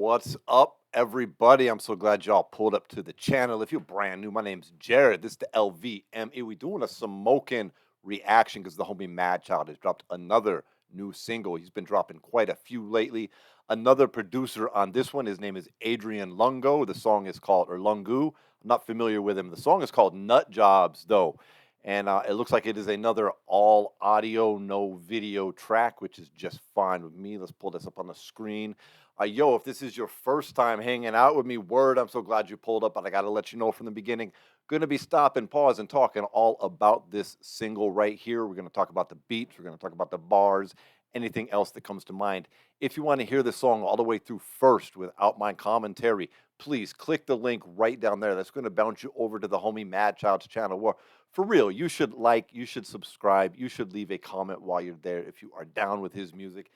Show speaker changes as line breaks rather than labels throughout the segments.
What's up, everybody? I'm so glad y'all pulled up to the channel. If you're brand new, my name's Jared. This is the LVME. We're doing a Smokin reaction because the homie Madchild has dropped another new single. He's been dropping quite a few lately. Another producer on this one, his name is Adrian Lungo. The song is called, or Lungu. I'm not familiar with him. The song is called Nut Jobs, though. And it looks like it is another all audio, no video track, which is just fine with me. Let's pull this up on the screen. Yo, if this is your first time hanging out with me, word, I'm so glad you pulled up, but I got to let you know from the beginning, going to be stopping, pause, and talking all about this single right here. We're going to talk about the beats. We're going to talk about the bars, anything else that comes to mind. If you want to hear the song all the way through first without my commentary, please click the link right down there. That's going to bounce you over to the homie Madchild's channel. Where, for real, you should like, you should subscribe, you should leave a comment while you're there if you are down with his music.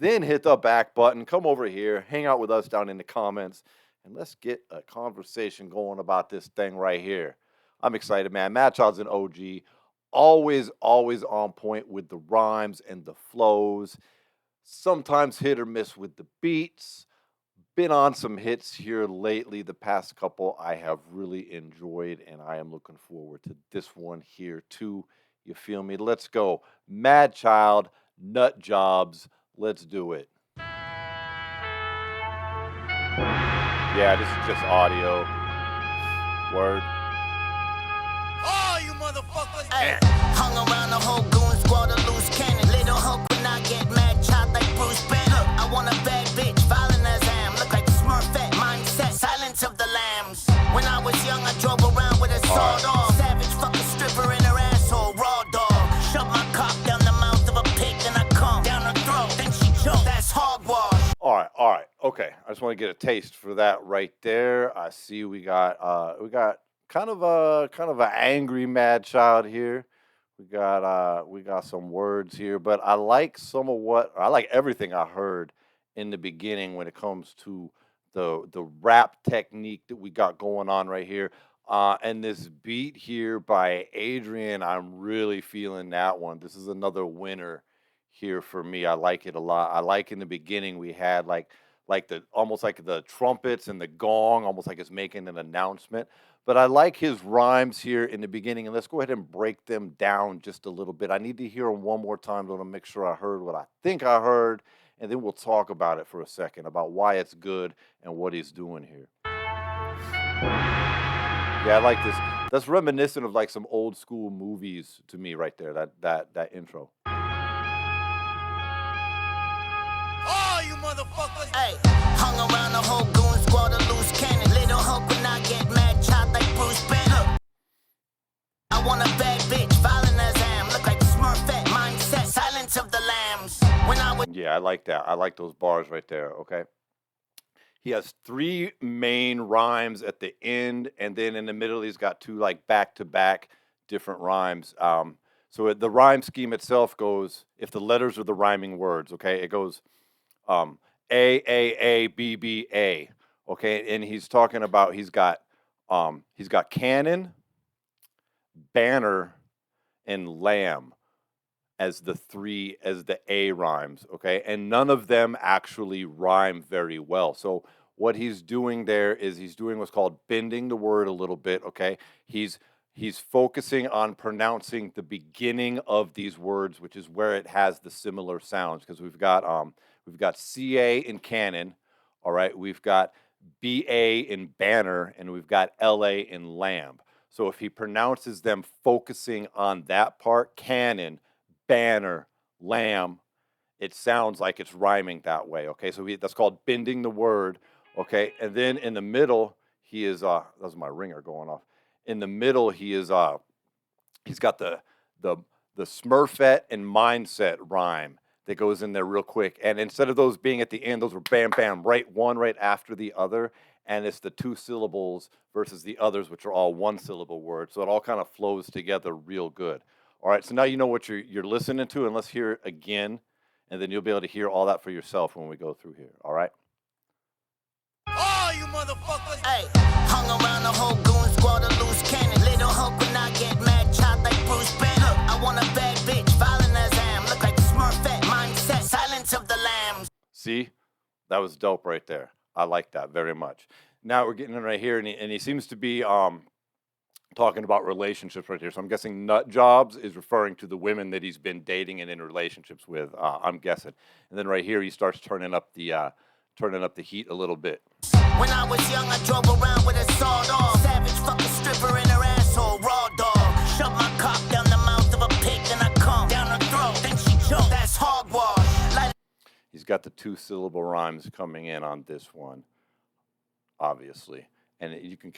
Then hit the back button, come over here, hang out with us down in the comments, and let's get a conversation going about this thing right here. I'm excited, man. Madchild's an OG, always on point with the rhymes and the flows. Sometimes hit or miss with the beats. Been on some hits here lately. The past couple I have really enjoyed, and I am looking forward to this one here too. You feel me? Let's go. Madchild, Nut Jobs. Let's do it. Yeah, this is just audio. Word.
Oh, you motherfuckers!
Ay, hung around the whole goon squad of loose cannon. Little hope when I get Madchild like Bruce Banner. I want a bad bitch, violent as I am. Look like the Smurfette mindset, silence of the lambs. When I was young, I drove around with a sawed off. Savage fucking stripper in her asshole, raw dog. Shove my cock down the mouth of a pig, then I come down her throat. Then she choked, that's hogwash.
All right, okay. I just want to get a taste for that right there. I see we got kind of a angry Madchild here. We got some words here, but I like everything I heard in the beginning when it comes to the rap technique that we got going on right here. And this beat here by Adrian, I'm really feeling that one. This is another winner here for me. I like it a lot. I like in the beginning we had like almost like the trumpets and the gong, almost like it's making an announcement. But I like his rhymes here in the beginning, and let's go ahead and break them down just a little bit. I need to hear them one more time to make sure I heard what I think I heard, and then we'll talk about it for a second, about why it's good and what he's doing here. Yeah, I like this. That's reminiscent of like some old school movies to me right there, that intro.
Oh, you motherfuckers!
Ay, hung around the whole goon squad of loose cannon. Little hope when I get Madchild like Bruce Banner. I want a bad bitch, violent as I am. Look like the Smurfette mindset, silence of the lambs. When I was
Yeah, I like that. I like those bars right there, okay? He has three main rhymes at the end, and then in the middle he's got two like back-to-back different rhymes. So the rhyme scheme itself goes, if the letters are the rhyming words, okay, it goes A, B, B, A, okay? And he's talking about he's got cannon, banner, and lamb as the A rhymes, okay? And none of them actually rhyme very well. So what he's doing there is he's doing what's called bending the word a little bit, okay? He's focusing on pronouncing the beginning of these words, which is where it has the similar sounds, because we've got CA in cannon, all right? We've got BA in banner, and we've got LA in lamb. So if he pronounces them focusing on that part, cannon, banner, lamb, it sounds like it's rhyming that way, okay? So that's called bending the word, okay? And then in the middle, he is that was my ringer going off. In the middle, he is he's got the Smurfette and mindset rhyme that goes in there real quick. And instead of those being at the end, those were bam bam, one right after the other, and it's the two syllables versus the others, which are all one syllable words. So it all kind of flows together real good. All right, so now you know what you're listening to, and let's hear it again, and then you'll be able to hear all that for yourself when we go through here, all right?
Oh, you motherfuckers!
ay, hung around the whole goon squad of loose cannon. Little hope when I get Madchild like Bruce Banner. I want a bad bitch, violent as I am. Look like the Smurfette mindset, silence of the lambs.
See? That was dope right there. I like that very much. Now we're getting in right here, and he seems to be talking about relationships right here. So I'm guessing nut jobs is referring to the women that he's been dating and in relationships with. I'm guessing. And then right here he starts turning up the heat a little bit.
When I was young, I drove around with a sawed off. Savage fucking stripper in her asshole, raw dog. Shove my cock down the mouth of a pig, then I come down her throat. Then she choked. That's hogwash. Like
He's got the 2-syllable rhymes coming in on this one, obviously. And you can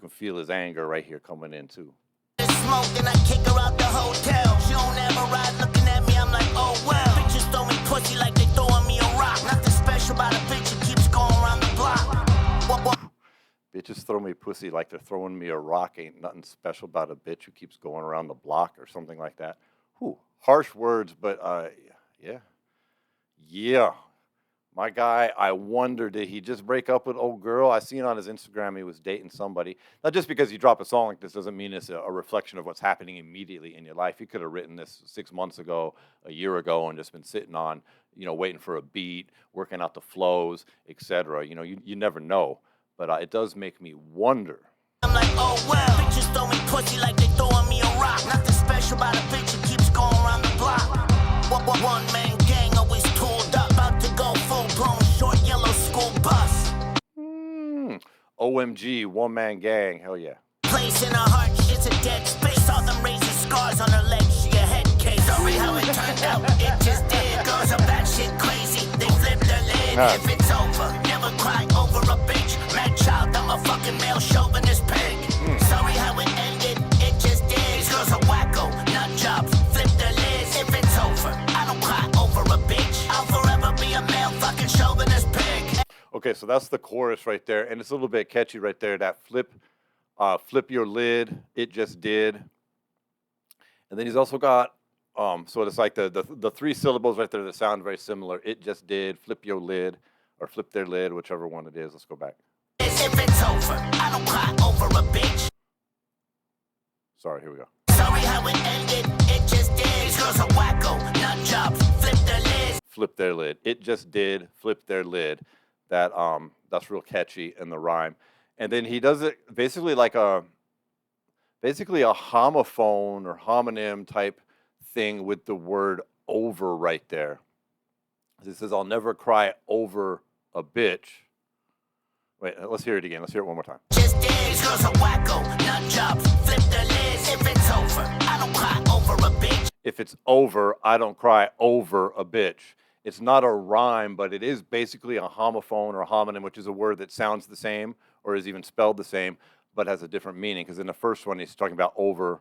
feel his anger right here coming in too.
smoke, then I kick her out the hotel. She don't ever ride looking at me, I'm like, oh well. Bitches throw me pussy like they throwing me a rock. Nothing special about a bitch who keeps going around the block.
Bitches throw me pussy like they're throwing me a rock. Ain't nothing special about a bitch who keeps going around the block or something like that. Whew, harsh words, but yeah. My guy, I wonder, did he just break up with old girl? I seen on his Instagram he was dating somebody. Now, just because you drop a song like this doesn't mean it's a reflection of what's happening immediately in your life. He could have written this 6 months ago, a year ago, and just been sitting on, waiting for a beat, working out the flows, etc. You never know. But it does make me wonder.
I'm like, oh well. Bitches throw me pussy like they throwing me a rock. Nothing special about a bitch who keeps going around the block. One man gang always tooled up, about to go full blown short yellow school bus.
OMG, one man gang, hell yeah.
Place in her heart, shit's a dead space. Saw them razor scars on her legs, she a head case. Sorry how it turned out, it just did. Girls are batshit crazy, they flip their lid. If it's over, never cry over a bitch. Madchild, I'm a fucking male chauvinist pig. Sorry how it ended, it just did. These girls are wacko, nut jobs, flip their lids. If it's over, I don't cry over a bitch. I'll forever be a male fucking chauvinist pig.
Okay, so that's the chorus right there, and it's a little bit catchy right there. That flip your lid, it just did. And then he's also got so it's like the 3 syllables right there that sound very similar. It just did, flip your lid, or flip their lid, whichever one it is. Let's go back.
If it's over, I don't cry over a bitch.
Sorry, here we go.
Sorry how it ended, it just did. These girls are wacko, nut jobs, flip their lids.
Flip their lid. It just did, flip their lid. That's real catchy in the rhyme. And then he does it basically like a homophone or homonym type thing with the word over right there. He says, I'll never cry over a bitch. Wait, let's hear it again. Let's hear it one more time.
Just did. These girls are wacko, nut jobs, flip their lids. If it's over, I don't cry over a bitch.
If it's over, I don't cry over a bitch. It's not a rhyme, but it is basically a homophone or a homonym, which is a word that sounds the same or is even spelled the same, but has a different meaning. Because in the first one, he's talking about over,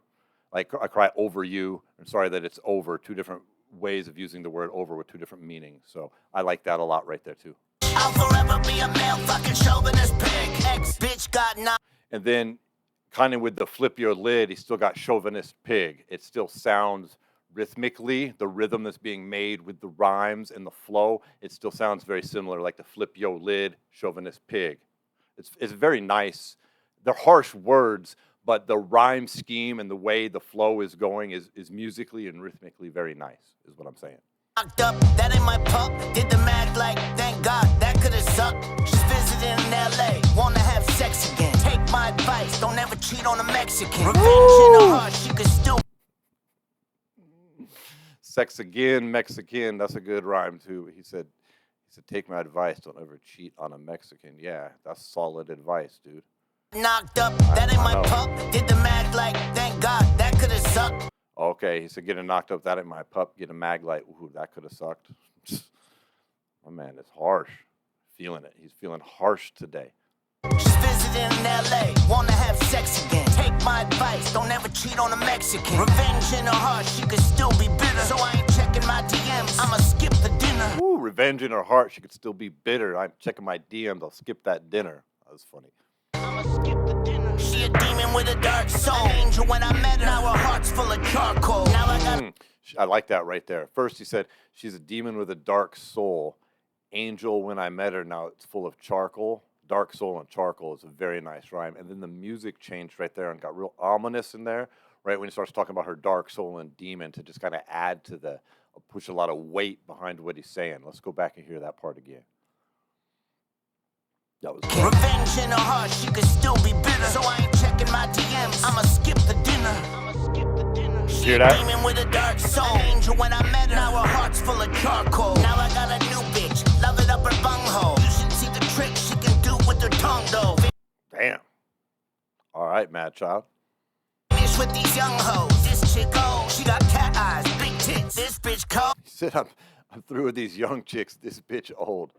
like I cry over you. I'm sorry that it's over. 2 different ways of using the word over with 2 different meanings. So I like that a lot right there too.
I'll forever be a male fucking chauvinist pig. Ex bitch got knocked.
And then kind of with the flip your lid, he still got chauvinist pig. It still sounds rhythmically, the rhythm that's being made with the rhymes and the flow, it still sounds very similar, like the flip yo lid, chauvinist pig. It's very nice. They're harsh words, but the rhyme scheme and the way the flow is going is musically and rhythmically very nice, is what I'm saying.
Locked up, that ain't my pup. Did the mag like, thank God, that could've sucked. She's visiting in LA, wanna have sex again. Take my advice, don't ever cheat on a Mexican. Revenge in her heart, she could still.
Sex again, Mexican, that's a good rhyme too. He said, take my advice, don't ever cheat on a Mexican. Yeah, that's solid advice, dude.
Knocked up, that ain't my pup. Did the mag like, thank God, that could've sucked.
Okay, he said, getting knocked up, that ain't my pup. Get a mag light, ooh, that could have sucked. My man is harsh. Feeling it. He's feeling harsh today.
She's visiting in LA, wanna have sex again. Take my advice, don't ever cheat on a Mexican. Revenge in her heart, she could still be bitter. So I ain't checking my DMs, I'ma skip the dinner.
Ooh, revenge in her heart, she could still be bitter. I'm checking my DMs, I'll skip that dinner. That was funny.
I'ma skip the dinner. She a demon with a dark soul. Angel when I met her, now her heart's full of charcoal. Now I got
I like that right there. First he said, she's a demon with a dark soul. Angel when I met her, now it's full of charcoal. Dark soul and charcoal is a very nice rhyme. And then the music changed right there and got real ominous in there, right when he starts talking about her dark soul and demon to just kind of add to the, push a lot of weight behind what he's saying. Let's go back and hear that part again. That was
Revenge in her heart, she could still be bitter. So I ain't checking my DMs, I'ma skip the dinner. She
Hear
a
that?
demon with a dark soul. An angel when I met her, now her heart's full of charcoal. Now I got a new bitch, love it up her bunghole. You should see the tricks she can do with her tongue though.
Damn. All right, Madchild.
Finish with these young hoes. This chick old, she got cat eyes, big tits. This bitch cold.
He said, I'm through with these young chicks. This bitch old.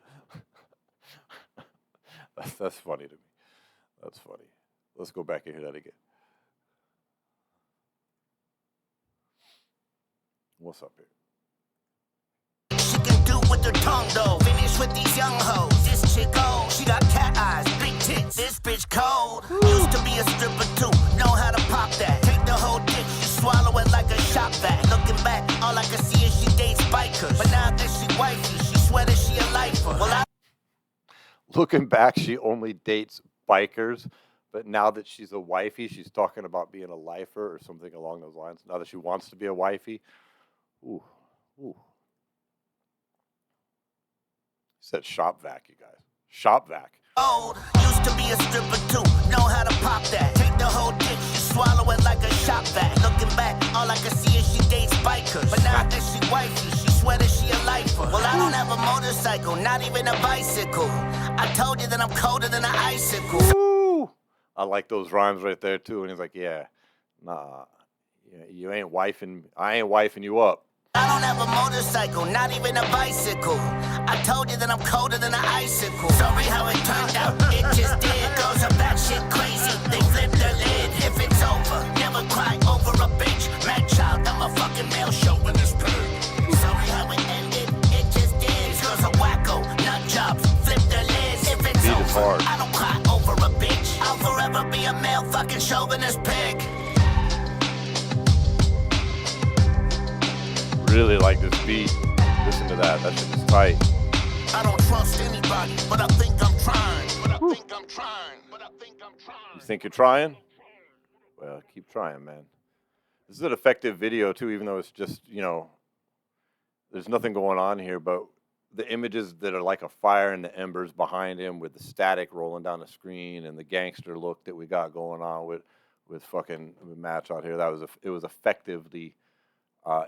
That's funny to me. That's funny. Let's go back and hear that again. What's up here?
She can do with her tongue though. Finish with these young hoes. This chick old, she got cat eyes, big tits. This bitch cold. Used to be a stripper too, know how to pop that. Take the whole dick, she swallow it like a shop vac. Looking back, all I can see is she dates bikers. But now that she wifey, she swear that she a lifer. Well,
Looking back, she only dates bikers, but now that she's a wifey, she's talking about being a lifer or something along those lines. Now that she wants to be a wifey, ooh. Said shop vac, you guys. Shop vac.
old, used to be a stripper too, know how to pop that. Take the whole dick, she swallow it like a shop vac. Looking back, all I can see is she dates bikers. But now that she wifey, she swear that she a lifer. Well, I don't have a motorcycle, not even a bicycle. I told you that I'm colder than an icicle.
Ooh. I like those rhymes right there too. And he's like, yeah, nah, you ain't wifing, I ain't wifing you up.
I don't have a motorcycle, not even a bicycle. I told you that I'm colder than an icicle. Sorry how it turned out, it just did. Girls are batshit crazy, they flip their lid. If it's over, never cry over a bitch. Madchild, I'm a fucking male chauvinist pig. Sorry how it ended, it just did. These girls are wacko, nut jobs, flip their lids. If it's
Beat is
over,
hard.
I don't cry over a bitch. I'll forever be a male fucking chauvinist pig.
Really like this beat. Listen to that. That shit is tight.
I don't trust anybody, but I think I'm trying.
You think you're trying? Well, keep trying, man. This is an effective video too, even though it's just, there's nothing going on here, but the images that are like a fire and the embers behind him with the static rolling down the screen and the gangster look that we got going on with fucking Match out here, it was effectively.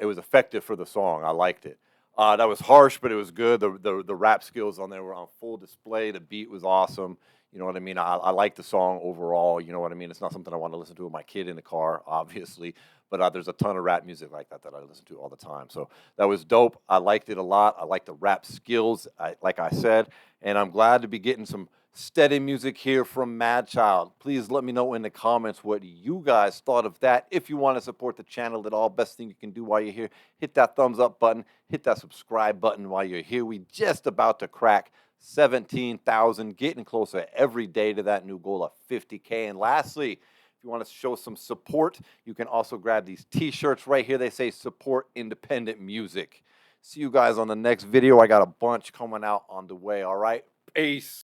It was effective for the song. I liked it. That was harsh, but it was good. The rap skills on there were on full display. The beat was awesome. You know what I mean? I like the song overall. You know what I mean? It's not something I want to listen to with my kid in the car, obviously. But there's a ton of rap music like that I listen to all the time. So that was dope. I liked it a lot. I like the rap skills, like I said. And I'm glad to be getting some steady music here from Madchild. Please let me know in the comments what you guys thought of that. If you want to support the channel at all, best thing you can do while you're here, hit that thumbs up button, hit that subscribe button while you're here. We just about to crack 17,000, getting closer every day to that new goal of 50K. And lastly, if you want to show some support, you can also grab these t-shirts right here. They say support independent music. See you guys on the next video. I got a bunch coming out on the way. All right, peace.